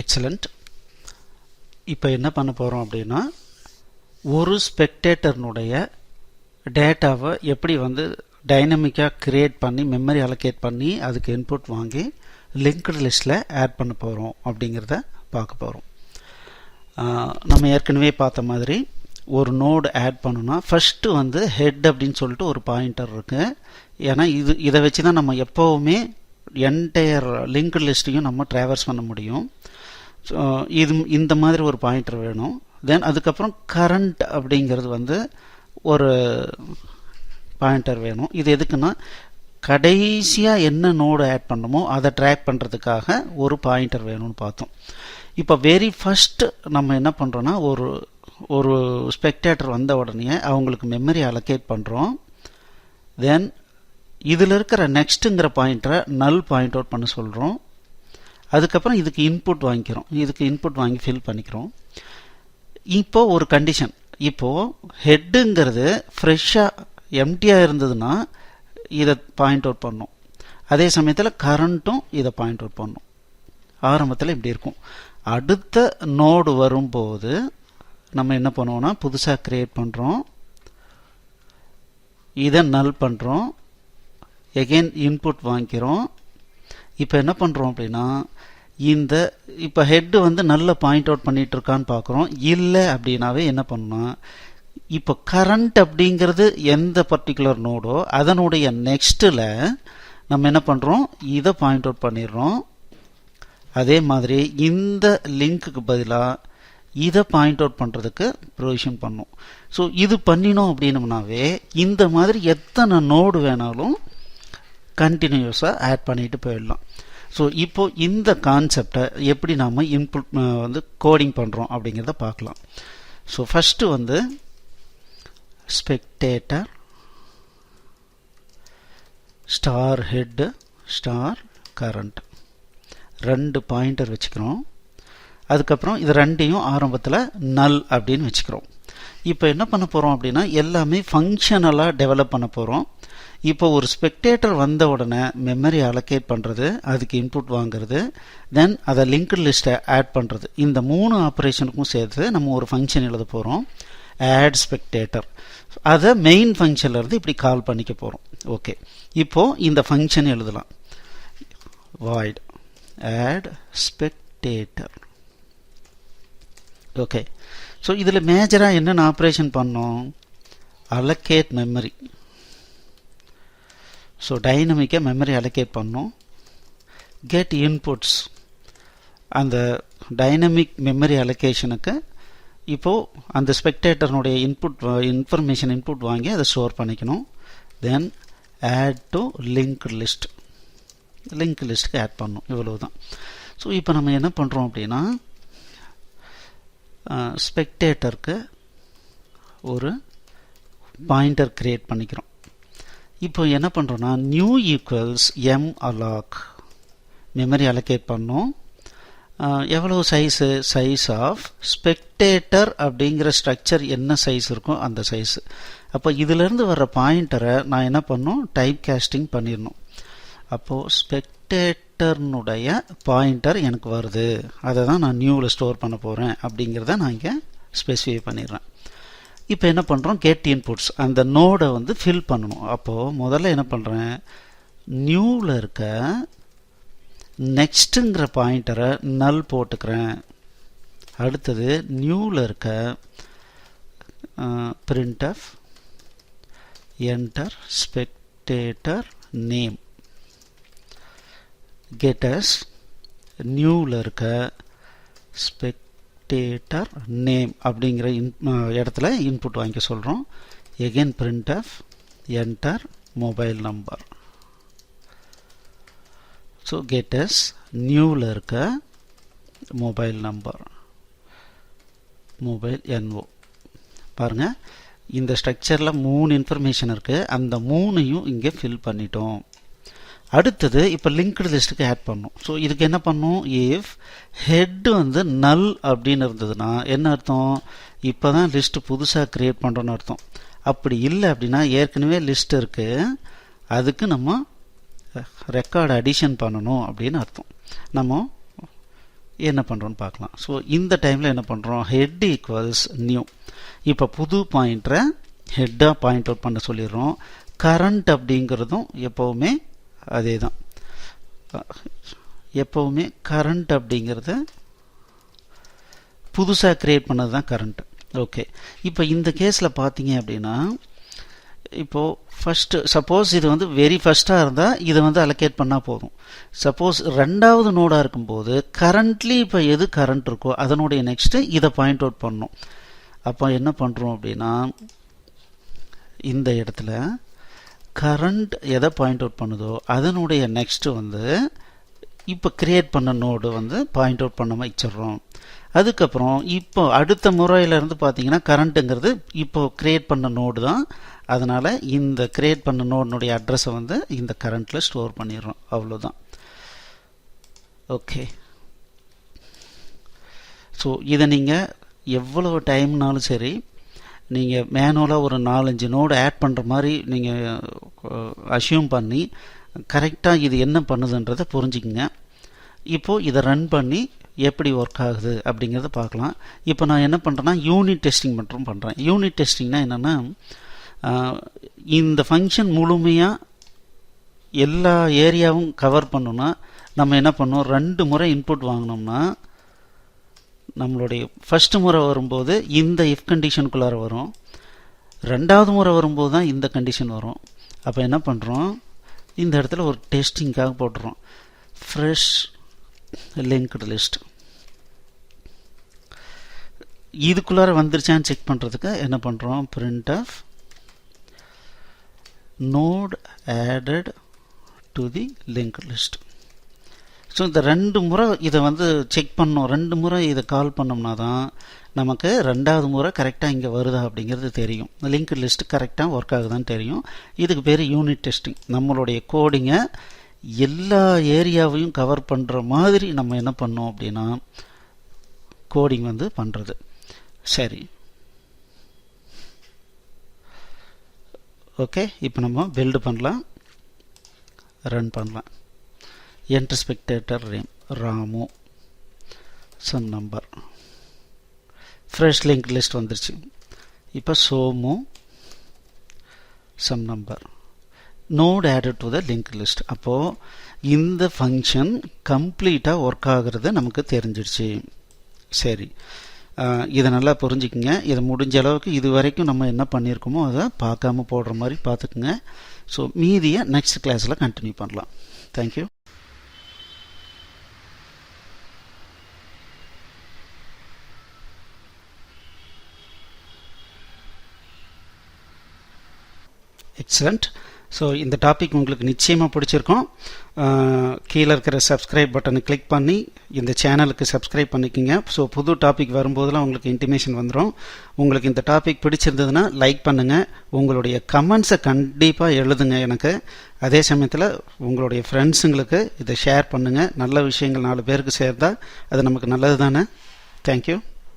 Excellent. இப்போ என்ன பண்ண போகிறோம் அப்படின்னா, ஒரு ஸ்பெக்டேட்டர்னுடைய டேட்டாவை எப்படி டைனமிக்காக கிரியேட் பண்ணி மெமரி அலோகேட் பண்ணி அதுக்கு இன்புட் வாங்கி லிங்க்டு லிஸ்ட்டில் ஆட் பண்ண போகிறோம் அப்படிங்கிறத பார்க்க போகிறோம். நம்ம ஏற்கனவே பார்த்த மாதிரி ஒரு நோடு ஆட் பண்ணணும்னா ஃபஸ்ட்டு ஹெட் அப்படின்னு சொல்லிட்டு ஒரு பாயிண்டர் இருக்குது. ஏன்னா இதை வச்சு தான் நம்ம எப்போவுமே என்டையர் லிங்க்டு லிஸ்ட்டையும் நம்ம ட்ராவர்ஸ் பண்ண முடியும். இந்த மாதிரி ஒரு பாயிண்டர் வேணும். தென் அதுக்கப்புறம் கரண்ட் அப்படிங்கிறது ஒரு பாயிண்டர் வேணும். இது எதுக்குன்னா கடைசியாக என்ன நோடு ஆட் பண்ணணுமோ அதை ட்ராக் பண்ணுறதுக்காக ஒரு பாயிண்டர் வேணும்னு பார்த்தோம். இப்போ வெரி ஃபஸ்ட் நம்ம என்ன பண்ணுறோன்னா, ஒரு ஸ்பெக்டேட்டர் வந்த உடனே அவங்களுக்கு மெமரி அலோகேட் பண்ணுறோம். தென் இதில் இருக்கிற நெக்ஸ்ட்டுங்கிற பாயிண்டரை நல் பாயிண்ட் அவுட் பண்ண சொல்கிறோம். அதுக்கப்புறம் இதுக்கு இன்புட் வாங்கிக்கிறோம். இதுக்கு இன்புட் வாங்கி ஃபில் பண்ணிக்கிறோம். இப்போது ஒரு கண்டிஷன், இப்போது ஹெட்டுங்கிறது ஃப்ரெஷ்ஷாக எம்டியாக இருந்ததுன்னா இதை பாயிண்ட் அவுட் பண்ணும். அதே சமயத்தில் கரண்ட்டும் இதை பாயிண்ட் அவுட் பண்ணும். ஆரம்பத்தில் இப்படி இருக்கும். அடுத்த நோடு வரும்போது நம்ம என்ன பண்ணுவோம்னா, புதுசாக கிரியேட் பண்ணுறோம், இதை நல் பண்ணுறோம், எகெயின் இன்புட் வாங்கிக்கிறோம். இப்போ என்ன பண்ணுறோம் அப்படின்னா, இப்போ ஹெட்டு நல்ல பாயிண்ட் அவுட் பண்ணிட்டு இருக்கான்னு பார்க்குறோம். இல்லை அப்படின்னாவே என்ன பண்ணணும், இப்போ கரண்ட் அப்படிங்கிறது எந்த பர்டிகுலர் நோடோ அதனுடைய நெக்ஸ்ட்டில் நம்ம என்ன பண்ணுறோம், இதை பாயிண்ட் அவுட் பண்ணிடுறோம். அதே மாதிரி இந்த லிங்க்குக்கு பதிலாக இதை பாயிண்ட் அவுட் பண்ணுறதுக்கு ப்ரொவிஷன் பண்ணும். ஸோ இது பண்ணினோம் அப்படின்னோம்னாவே இந்த மாதிரி எத்தனை நோடு வேணாலும் கண்டினியூஸாக ஆட் பண்ணிட்டு போயிடலாம். ஸோ இப்போ இந்த கான்செப்டை எப்படி நாம் இன்புட் கோடிங் பண்ணுறோம் அப்படிங்கிறத பார்க்கலாம். So first spectator star head star current ரெண்டு பாயிண்டர் வச்சுக்கிறோம். அதுக்கப்புறம் இது ரெண்டையும் ஆரம்பத்தில் நல் அப்படின்னு வச்சுக்கிறோம். இப்போ என்ன பண்ண போகிறோம் அப்படின்னா, எல்லாமே ஃபங்க்ஷனலாக டெவலப் பண்ண போகிறோம். இப்போ ஒரு ஸ்பெக்டேட்டர் வந்த உடனே மெமரி அலோகேட் பண்ணுறது, அதுக்கு இன்புட் வாங்குறது, தென் அதை லிங்க்டு லிஸ்ட்டை ஆட் பண்ணுறது, இந்த 3 ஆப்ரேஷனுக்கும் சேர்த்து நம்ம ஒரு ஃபங்க்ஷன் எழுத போகிறோம், ஆட் ஸ்பெக்டேட்டர். அதை மெயின் ஃபங்க்ஷன்லேருந்து இப்படி கால் பண்ணிக்க போகிறோம். ஓகே, இப்போது இந்த ஃபங்க்ஷன் எழுதலாம், void add spectator. Okay, so இதில் மேஜராக என்னென்ன ஆப்ரேஷன் பண்ணோம், allocate மெமரி. ஸோ டைனமிக்காக மெமரி அலோகேட் பண்ணோம். கெட் இன்புட்ஸ், அந்த டைனமிக் மெமரி அலோகேஷனுக்கு இப்போது அந்த ஸ்பெக்டேட்டர்னுடைய இன்ஃபர்மேஷன் இன்புட் வாங்கி அதை ஸ்டோர் பண்ணிக்கணும். Then add to link list, link லிஸ்ட்டுக்கு ஆட் பண்ணணும். இவ்வளவு தான். ஸோ இப்போ நம்ம என்ன பண்ணுறோம் அப்படின்னா, ஸ்பெக்டேட்டருக்கு ஒரு பாயிண்டர் கிரியேட் பண்ணிக்கிறோம். இப்போ என்ன பண்ணுறோன்னா, new equals malloc, memory allocate பண்ணோம். எவ்வளோ சைஸு, சைஸ் ஆஃப் ஸ்பெக்டேட்டர் அப்படிங்கிற ஸ்ட்ரக்சர் என்ன சைஸ் இருக்கும் அந்த சைஸு. அப்போ இதிலேருந்து வர்ற பாயிண்டரை நான் என்ன பண்ணணும், டைப் காஸ்டிங் பண்ணிடணும். அப்போது ஸ்பெக்டேட்டர்னுடைய பாயிண்டர் எனக்கு வருது, அதை தான் நான் நியூவில் ஸ்டோர் பண்ண போகிறேன் அப்படிங்கிறத நான் இங்கே ஸ்பெசிஃபை பண்ணிடுறேன். இப்போ என்ன பண்ணுறோம், கெட் இன்புட்ஸ், அந்த நோடை ஃபில் பண்ணணும். அப்போது முதல்ல என்ன பண்ணுறேன், நியூவில் இருக்க நெக்ஸ்ட்டுங்கிற பாயிண்டரை நல் போட்டுக்கிறேன். அடுத்தது நியூவில் இருக்க printf enter spectator name, getters நியூவில் இருக்க spectator name அப்படிங்கிற இடத்துல இன்புட் வாங்கிக்க சொல்கிறோம். again printf enter mobile number. So getters நியூவில் இருக்க மொபைல் நம்பர், மொபைல் NO. பாருங்கள், இந்த ஸ்ட்ரக்சரில் 3 இன்ஃபர்மேஷன் இருக்குது, அந்த 3ஐயும் இங்கே ஃபில் பண்ணிட்டோம். அடுத்தது இப்போ லிங்க்டு லிஸ்ட்டுக்கு ஆட் பண்ணணும். ஸோ இதுக்கு என்ன பண்ணணும், இஃப் ஹெட் நல் அப்படின்னு இருந்ததுன்னா என்ன அர்த்தம், இப்போ தான் லிஸ்ட்டு புதுசாக க்ரியேட் பண்ணுறோன்னு அர்த்தம். அப்படி இல்லை அப்படின்னா ஏற்கனவே லிஸ்ட் இருக்குது, அதுக்கு நம்ம ரெக்கார்டு அடிஷன் பண்ணணும் அப்படின்னு அர்த்தம். நம்ம என்ன பண்ணுறோன்னு பார்க்கலாம். ஸோ இந்த டைமில் என்ன பண்ணுறோம், ஹெட் ஈக்குவல்ஸ் நியூ. இப்போ புது பாயிண்டரை ஹெட்டாக பாயிண்ட் அவுட் பண்ண சொல்லிடுறோம். கரண்ட் அப்படிங்கிறதும் எப்போவுமே அதே தான். எப்போவுமே கரண்ட் அப்படிங்கிறது புதுசாக க்ரியேட் பண்ணது தான் கரண்ட். ஓகே, இப்போ இந்த கேஸில் பார்த்தீங்க அப்படின்னா, இப்போது ஃபஸ்ட்டு சப்போஸ் இது வந்து வெரி ஃபஸ்ட்டாக இருந்தால் இதை வந்து அலோகேட் பண்ணால் போதும். சப்போஸ் ரெண்டாவது நோடாக இருக்கும்போது கரண்ட்லி இப்போ எது கரண்ட் இருக்கோ அதனுடைய நெக்ஸ்ட்டு இதை பாயிண்ட் அவுட் பண்ணணும். அப்போ என்ன பண்ணுறோம் அப்படின்னா, இந்த இடத்துல கரண்ட் எதை பாயிண்ட் அவுட் பண்ணுதோ அதனுடைய நெக்ஸ்ட்டு வந்து இப்போ கிரியேட் பண்ண நோடு வந்து பாயிண்ட் அவுட் பண்ண வச்சிடுறோம். அதுக்கப்புறம் இப்போ அடுத்த முறையிலேருந்து பார்த்தீங்கன்னா கரண்ட்டுங்கிறது இப்போ கிரியேட் பண்ண நோடு தான். அதனால் இந்த கிரியேட் பண்ண நோடுனுடைய அட்ரஸை வந்து இந்த கரண்ட்டில் ஸ்டோர் பண்ணிடுறோம். அவ்வளோதான். ஓகே, ஸோ இதை நீங்கள் எவ்வளோ டைம்னாலும் சரி, நீங்கள் மேனுவலாக ஒரு 4-5 நோடு ஆட் பண்ணுற மாதிரி நீங்கள் அஷ்யூம் பண்ணி கரெக்டாக இது என்ன பண்ணுதுன்றதை புரிஞ்சுக்குங்க. இப்போது இதை ரன் பண்ணி எப்படி ஒர்க் ஆகுது அப்படிங்கிறத பார்க்கலாம். இப்போ நான் என்ன பண்ணுறேன்னா யூனிட் டெஸ்டிங் மட்டும் பண்ணுறேன். யூனிட் டெஸ்டிங்னா என்னென்னா, இந்த ஃபங்க்ஷன் முழுமையாக எல்லா ஏரியாவும் கவர் பண்ணணும்னா நம்ம என்ன பண்ணோம், 2 முறை இன்புட் வாங்கினோம்னா நம்மளுடைய ஃபஸ்ட்டு முறை வரும்போது இந்த இஃப் கண்டிஷனுக்குள்ளார வரும், ரெண்டாவது முறை வரும்போது தான் இந்த கண்டிஷன் வரும். அப்போ என்ன பண்ணுறோம், இந்த இடத்துல ஒரு டெஸ்டிங்காக போட்டுறோம் ஃப்ரெஷ் லிங்க்டு லிஸ்ட். இதுக்குள்ளார வந்துருச்சான்னு செக் பண்ணுறதுக்கு என்ன பண்ணுறோம், print of node added to the linked list. So இந்த 2 முறை இதை வந்து செக் பண்ணோம். 2 முறை இதை கால் பண்ணோம்னா தான் நமக்கு ரெண்டாவது முறை கரெக்டாக இங்கே வருதா அப்படிங்கிறது தெரியும். லிங்க்டு லிஸ்ட் கரெக்டாக ஒர்க் ஆகுதான்னு தெரியும். இதுக்கு பேர் யூனிட் டெஸ்டிங். நம்மளுடைய கோடிங்கை எல்லா ஏரியாவையும் கவர் பண்ணுற மாதிரி நம்ம என்ன பண்ணோம் அப்படின்னா கோடிங் வந்து பண்ணுறது. சரி, ஓகே, இப்போ நம்ம பில்டு பண்ணலாம், ரன் பண்ணலாம். Enter spectator name Ramu, some number, fresh link list வந்துருச்சு. இப்போ Somu, some number, node added to the link list. அப்போது இந்த ஃபங்க்ஷன் கம்ப்ளீட்டாக ஒர்க் ஆகுறது நமக்கு தெரிஞ்சிடுச்சு. சரி, இதை நல்லா புரிஞ்சுக்குங்க. இதை முடிஞ்ச அளவுக்கு இது வரைக்கும் நம்ம என்ன பண்ணியிருக்கோமோ அதை பார்க்காம போடுற மாதிரி பார்த்துக்குங்க. ஸோ மீதியை நெக்ஸ்ட் கிளாஸில் கண்டினியூ பண்ணலாம். தேங்க்யூ. எக்ஸலண்ட். ஸோ இந்த டாபிக் உங்களுக்கு நிச்சயமாக பிடிச்சிருக்கும். கீழே இருக்கிற சப்ஸ்கிரைப் பட்டனை கிளிக் பண்ணி இந்த சேனலுக்கு சப்ஸ்கிரைப் பண்ணிக்கோங்க. ஸோ புது டாபிக் வரும்போதெல்லாம் உங்களுக்கு இன்டிமேஷன் வந்துடும். உங்களுக்கு இந்த டாபிக் பிடிச்சிருந்ததுன்னா லைக் பண்ணுங்கள். உங்களுடைய கமெண்ட்ஸை கண்டிப்பாக எழுதுங்க எனக்கு. அதே சமயத்தில் உங்களுடைய ஃப்ரெண்ட்ஸுங்களுக்கு இதை ஷேர் பண்ணுங்கள். நல்ல விஷயங்கள் 4 பேருக்கு சேர்ந்தால் அது நமக்கு நல்லது தானே. தேங்க்யூ.